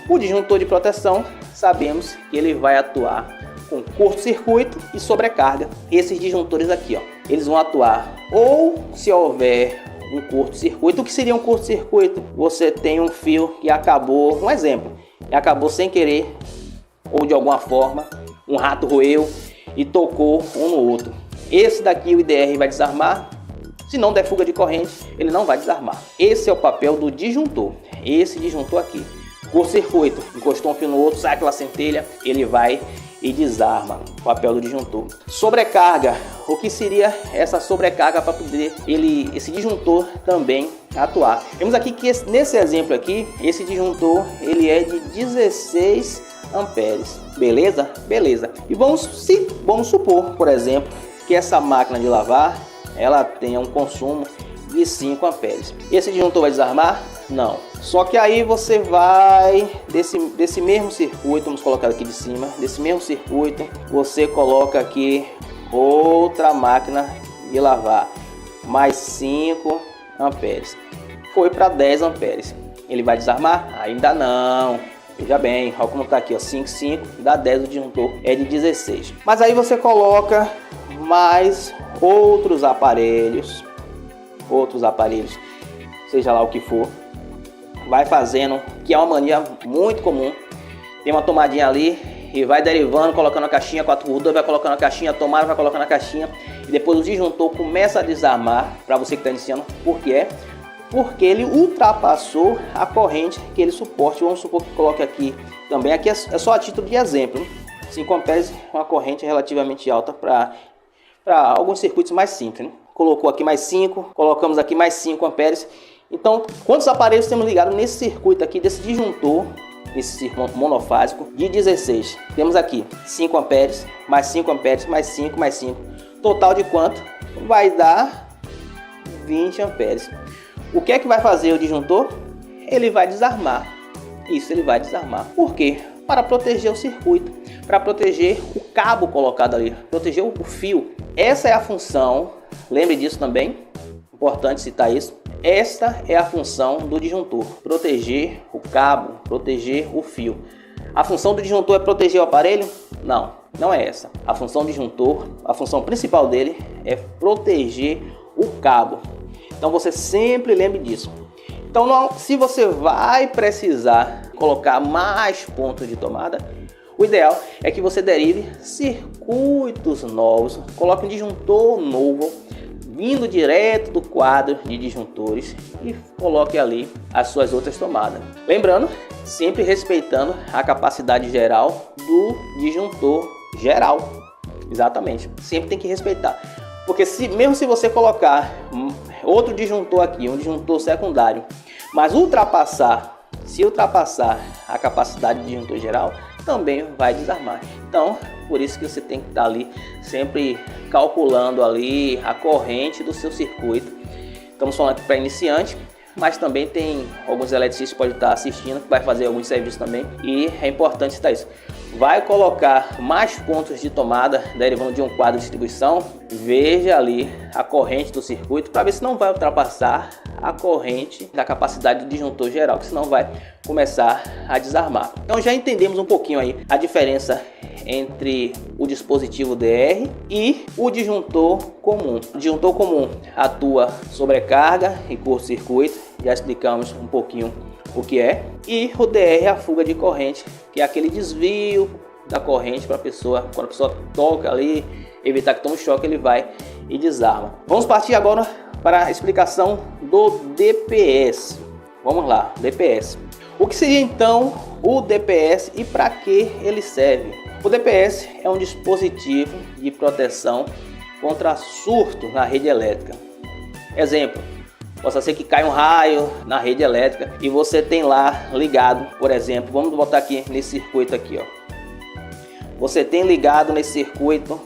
O disjuntor de proteção, sabemos que ele vai atuar com curto-circuito e sobrecarga. Esses disjuntores aqui, ó, eles vão atuar ou se houver um curto-circuito. O que seria um curto-circuito? Você tem um fio que acabou, um exemplo, que acabou sem querer ou de alguma forma, um rato roeu e tocou um no outro. Esse daqui o IDR vai desarmar. Se não der fuga de corrente, ele não vai desarmar. Esse é o papel do disjuntor. Esse disjuntor aqui. Curto-circuito, encostou um fio no outro, sai aquela centelha, ele vai e desarma. O papel do disjuntor. Sobrecarga. O que seria essa sobrecarga para poder esse disjuntor também atuar? Vemos aqui que nesse exemplo aqui, esse disjuntor ele é de 16 amperes. Beleza? Beleza. E vamos supor, por exemplo, que essa máquina de lavar ela tenha um consumo de 5 amperes. Esse disjuntor vai desarmar? Não. Só que aí você vai desse mesmo circuito, vamos colocar aqui de cima, desse mesmo circuito, você coloca aqui outra máquina de lavar, mais 5 amperes. Foi para 10 amperes. Ele vai desarmar? Ainda não. Veja bem, olha como está aqui, ó, 5, 5, dá 10, o disjuntor é de 16. Mas aí você coloca mais outros aparelhos, seja lá o que for, vai fazendo, que é uma mania muito comum. Tem uma tomadinha ali e vai derivando, colocando a caixinha 4x2, vai colocando a caixinha, a tomada vai colocando a caixinha e depois o disjuntor começa a desarmar. Para você que está iniciando, por que é? Porque ele ultrapassou a corrente que ele suporte. Vamos supor que coloque aqui também, aqui é só a título de exemplo, né? 5 amperes, uma corrente relativamente alta para alguns circuitos mais simples, né? Colocou aqui mais 5, colocamos aqui mais 5 amperes. Então, quantos aparelhos temos ligados nesse circuito aqui, desse disjuntor, esse circuito monofásico de 16? Temos aqui 5 amperes, mais 5 amperes, mais 5, mais 5. Total de quanto? Vai dar 20 amperes. O que é que vai fazer o disjuntor? Ele vai desarmar. Isso, ele vai desarmar. Por quê? Para proteger o circuito, para proteger o cabo colocado ali, proteger o fio. Essa é a função, lembre disso também, importante citar isso. Esta é a função do disjuntor, proteger o cabo, proteger o fio. A função do disjuntor é proteger o aparelho? Não, não é essa. A função do disjuntor, a função principal dele é proteger o cabo. Então você sempre lembre disso. Então se você vai precisar colocar mais pontos de tomada, o ideal é que você derive circuitos novos, coloque um disjuntor novo, vindo direto do quadro de disjuntores e coloque ali as suas outras tomadas. Lembrando, sempre respeitando a capacidade geral do disjuntor geral. Exatamente, sempre tem que respeitar. Porque mesmo se você colocar outro disjuntor aqui, um disjuntor secundário, mas se ultrapassar a capacidade de disjuntor geral, também vai desarmar. Então, por isso que você tem que estar ali sempre calculando ali a corrente do seu circuito. Estamos falando para iniciante, mas também tem alguns eletricistas que podem estar assistindo, que vai fazer alguns serviços também, e é importante citar isso. Vai colocar mais pontos de tomada derivando de um quadro de distribuição, veja ali a corrente do circuito para ver se não vai ultrapassar a corrente da capacidade do disjuntor geral, que senão vai começar a desarmar. Então já entendemos um pouquinho aí a diferença entre o dispositivo DR e o disjuntor comum. O disjuntor comum atua sobrecarga e curto-circuito, já explicamos um pouquinho o que é, e o DR é a fuga de corrente, que é aquele desvio da corrente para a pessoa, quando a pessoa toca ali, evitar que tome choque, ele vai e desarma. Vamos partir agora para a explicação do DPS. Vamos lá, DPS. O que seria então o DPS e para que ele serve? O DPS é um dispositivo de proteção contra surto na rede elétrica. Exemplo, possa ser que caia um raio na rede elétrica e você tem lá ligado, por exemplo, vamos botar aqui nesse circuito aqui, ó. Você tem ligado nesse circuito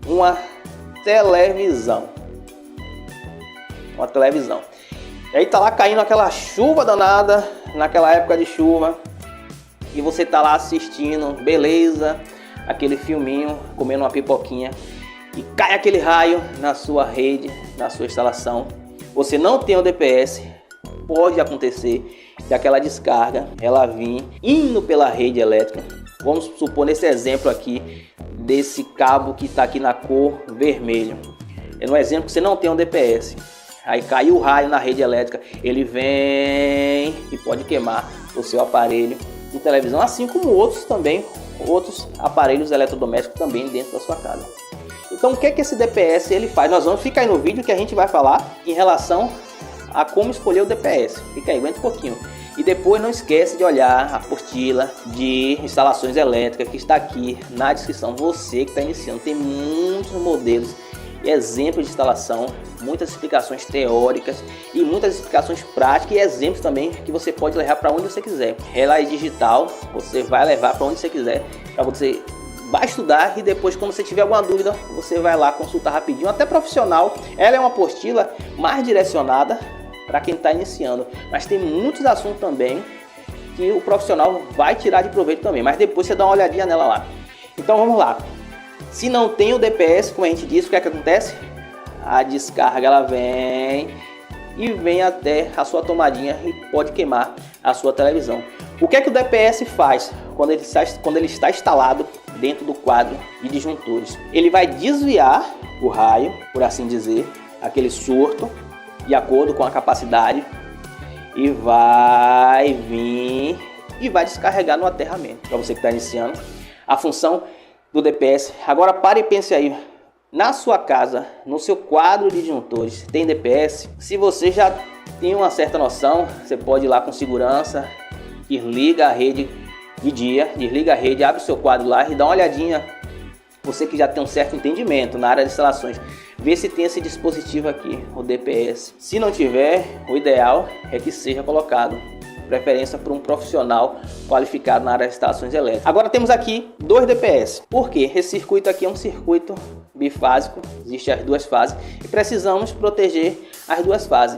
uma televisão. E aí tá lá caindo aquela chuva danada, naquela época de chuva, e você tá lá assistindo, beleza, aquele filminho, comendo uma pipoquinha, e cai aquele raio na sua rede, na sua instalação. Você não tem o DPS, pode acontecer daquela descarga, ela vir indo pela rede elétrica. Vamos supor nesse exemplo aqui, desse cabo que está aqui na cor vermelho. É um exemplo que você não tem um DPS. Aí caiu o raio na rede elétrica, ele vem e pode queimar o seu aparelho de televisão, assim como outros aparelhos eletrodomésticos também dentro da sua casa. Então o que é que esse DPS ele faz? Nós vamos ficar aí no vídeo que a gente vai falar em relação a como escolher o DPS. Fica aí, aguenta um pouquinho. E depois não esquece de olhar a apostila de instalações elétricas que está aqui na descrição. Você que está iniciando, tem muitos modelos e exemplos de instalação, muitas explicações teóricas e muitas explicações práticas e exemplos também que você pode levar para onde você quiser. Ela é digital, você vai levar para onde você quiser, para você vai estudar e depois, quando você tiver alguma dúvida, você vai lá consultar rapidinho, até profissional. Ela é uma apostila mais direcionada para quem está iniciando, mas tem muitos assuntos também que o profissional vai tirar de proveito também, mas depois você dá uma olhadinha nela lá. Então vamos lá. Se não tem o DPS, como a gente disse, o que é que acontece? A descarga ela vem e vem até a sua tomadinha e pode queimar a sua televisão. O que é que o DPS faz quando ele está instalado dentro do quadro de disjuntores? Ele vai desviar o raio, por assim dizer, aquele surto, de acordo com a capacidade, e vai vir e vai descarregar no aterramento. Para você que está iniciando, a função do DPS. Agora pare e pense aí, na sua casa, no seu quadro de disjuntores, tem DPS? Se você já tem uma certa noção, você pode ir lá com segurança, desliga a rede de dia, desliga a rede, abre o seu quadro lá e dá uma olhadinha. Você que já tem um certo entendimento na área de instalações, vê se tem esse dispositivo aqui, o DPS. Se não tiver, o ideal é que seja colocado, preferência por um profissional qualificado na área de instalações elétricas. Agora temos aqui dois DPS. Por quê? Esse circuito aqui é um circuito bifásico, existem as duas fases e precisamos proteger as duas fases.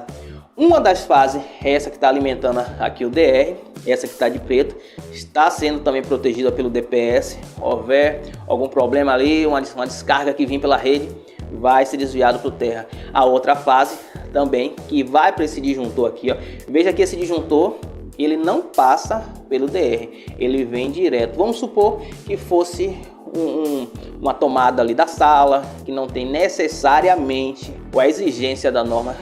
Uma das fases é essa que está alimentando aqui o DR, essa que está de preto, está sendo também protegida pelo DPS. Houver algum problema ali, uma descarga que vem pela rede, vai ser desviado para o terra. A outra fase também que vai para esse disjuntor aqui, ó. Veja que esse disjuntor ele não passa pelo DR, ele vem direto. Vamos supor que fosse uma tomada ali da sala que não tem necessariamente a exigência da norma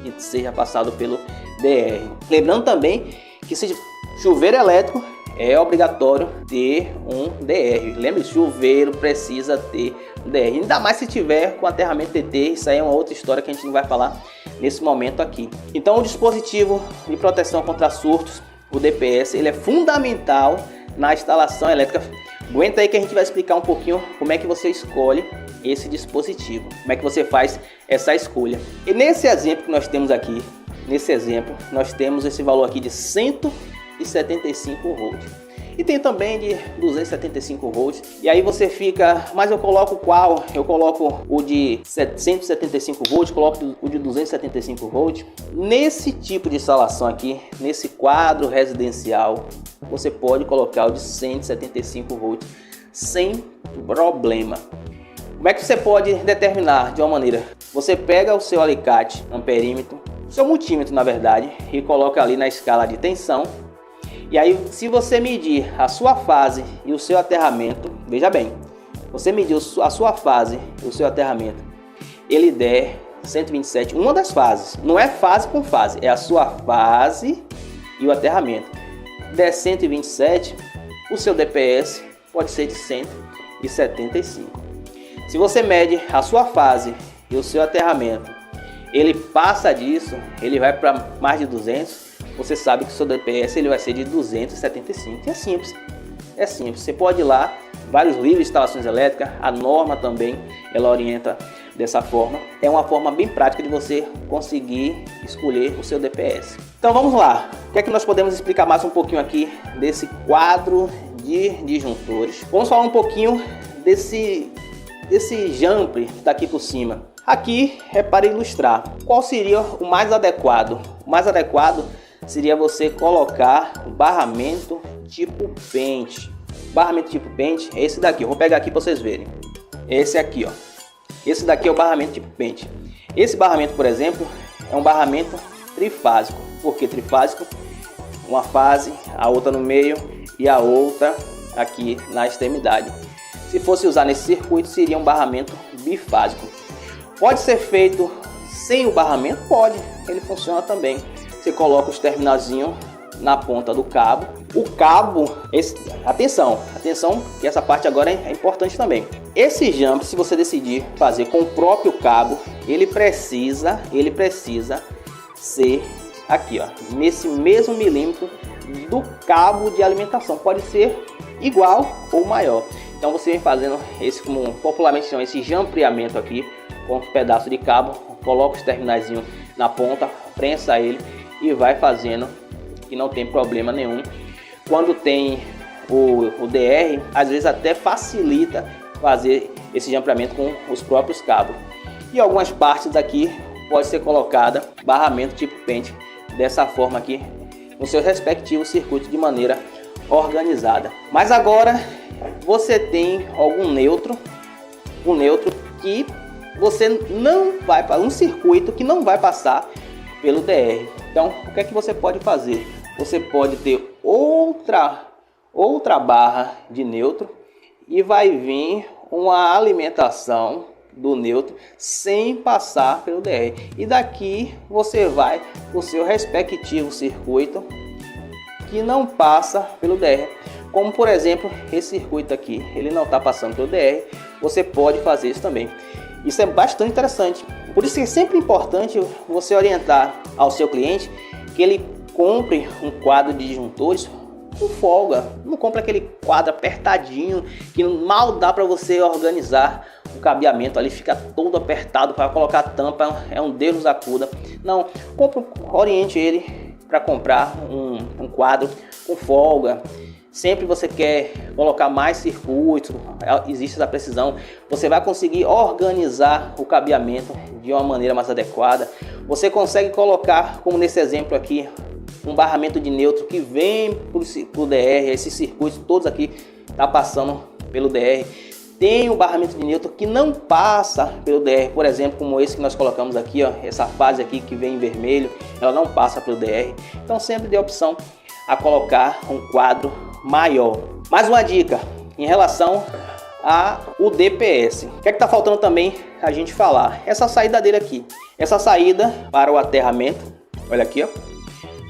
que seja passado pelo DR. Lembrando também que se chuveiro elétrico é obrigatório ter um DR. Lembre, chuveiro precisa ter um DR. Ainda mais se tiver com aterramento TT, isso aí é uma outra história que a gente não vai falar nesse momento aqui. Então o dispositivo de proteção contra surtos, o DPS, ele é fundamental na instalação elétrica. Aguenta aí que a gente vai explicar um pouquinho como é que você escolhe esse dispositivo, como é que você faz essa escolha. E nesse exemplo que nós temos aqui, nós temos esse valor aqui de 175 volts. E tem também de 275 volts. E aí você fica, mas eu coloco qual? Eu coloco o de 175 volts, coloco o de 275 volts. Nesse tipo de instalação aqui, nesse quadro residencial, você pode colocar o de 175 volts sem problema. Como é que você pode determinar de uma maneira? Você pega o seu alicate amperímetro, seu multímetro na verdade, e coloca ali na escala de tensão. E aí, se você medir a sua fase e o seu aterramento, veja bem, você mediu a sua fase e o seu aterramento, ele der 127, uma das fases, não é fase com fase, é a sua fase e o aterramento. Der 127, o seu DPS pode ser de 175. Se você mede a sua fase e o seu aterramento, ele passa disso, ele vai para mais de 200, você sabe que o seu DPS ele vai ser de 275. É simples, é simples. Você pode ir lá, vários livros de instalações elétricas, a norma também, ela orienta dessa forma. É uma forma bem prática de você conseguir escolher o seu DPS. Então vamos lá, o que é que nós podemos explicar mais um pouquinho aqui desse quadro de disjuntores. Vamos falar um pouquinho desse jumper que está aqui por cima. Aqui é para ilustrar qual seria o mais adequado. O mais adequado seria você colocar o barramento tipo pente. Barramento tipo pente é esse daqui. Eu vou pegar aqui para vocês verem. Esse aqui, ó. Esse daqui é o barramento tipo pente. Esse barramento, por exemplo, é um barramento trifásico. Por que trifásico? uma fase, a outra no meio e a outra aqui na extremidade. Se fosse usar nesse circuito, seria um barramento bifásico. Pode ser feito sem o barramento? Pode, ele funciona também. Você coloca os terminalzinhos na ponta do cabo. O cabo, atenção que essa parte agora é importante também. Esse jump, se você decidir fazer com o próprio cabo, ele precisa ser aqui, ó, nesse mesmo milímetro do cabo de alimentação. Pode ser igual ou maior. Então você vem fazendo esse, como popularmente chama, esse jampreamento aqui com um pedaço de cabo, coloca os terminaizinhos na ponta, prensa ele e vai fazendo, que não tem problema nenhum. Quando tem o DR, às vezes até facilita fazer esse jampreamento com os próprios cabos. E algumas partes aqui pode ser colocada barramento tipo pente dessa forma aqui no seu respectivo circuito de maneira organizada. Mas agora você tem algum neutro, um neutro que você não vai para um circuito que não vai passar pelo DR. Então, o que é que você pode fazer? Você pode ter outra barra de neutro e vai vir uma alimentação do neutro sem passar pelo DR. E daqui você vai para o seu respectivo circuito que não passa pelo DR. Como por exemplo, esse circuito aqui, ele não está passando pelo DR, você pode fazer isso também. Isso é bastante interessante. Por isso que é sempre importante você orientar ao seu cliente que ele compre um quadro de disjuntores com folga. Não compre aquele quadro apertadinho que mal dá para você organizar o cabeamento ali, fica todo apertado para colocar a tampa, é um Deus nos acuda. Não, oriente ele para comprar um quadro com folga. Sempre você quer colocar mais circuitos, existe essa precisão, você vai conseguir organizar o cabeamento de uma maneira mais adequada. Você consegue colocar, como nesse exemplo aqui, um barramento de neutro que vem pro DR, esses circuitos todos aqui tá passando pelo DR. Tem um barramento de neutro que não passa pelo DR, por exemplo, como esse que nós colocamos aqui, ó, essa fase aqui que vem em vermelho, ela não passa pelo DR. Então sempre dê a opção a colocar um quadro maior. Mais uma dica em relação ao DPS. O que é que tá faltando também a gente falar? Essa saída dele aqui. Essa saída para o aterramento. Olha aqui, ó.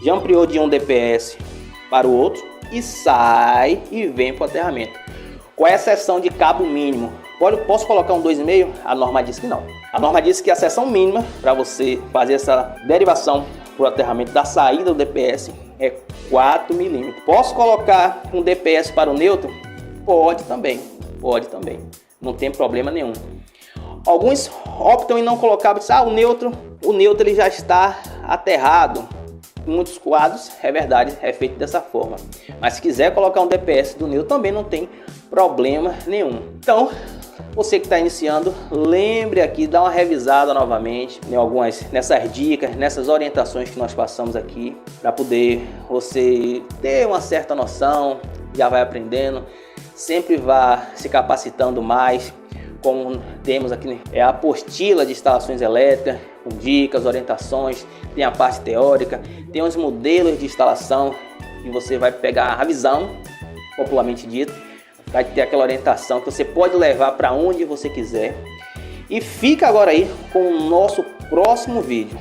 Já ampliou de um DPS para o outro e sai e vem para o aterramento. Com exceção de cabo mínimo. Posso colocar um 2,5? A norma diz que não. A norma diz que a seção mínima para você fazer essa derivação para o aterramento da saída do DPS é 4 mm. Posso colocar um DPS para o neutro? Pode também. Não tem problema nenhum. Alguns optam em não colocar, o neutro ele já está aterrado. Em muitos quadros, é verdade, é feito dessa forma. Mas se quiser colocar um DPS do neutro, também não tem problema nenhum. Então, você que está iniciando, lembre aqui, dá uma revisada novamente nessas dicas, nessas orientações que nós passamos aqui, para poder você ter uma certa noção, já vai aprendendo, sempre vá se capacitando mais. Como temos aqui a apostila de instalações elétricas, com dicas, orientações, tem a parte teórica, tem os modelos de instalação e você vai pegar a visão, popularmente dito, vai ter aquela orientação que você pode levar para onde você quiser. E fica agora aí com o nosso próximo vídeo.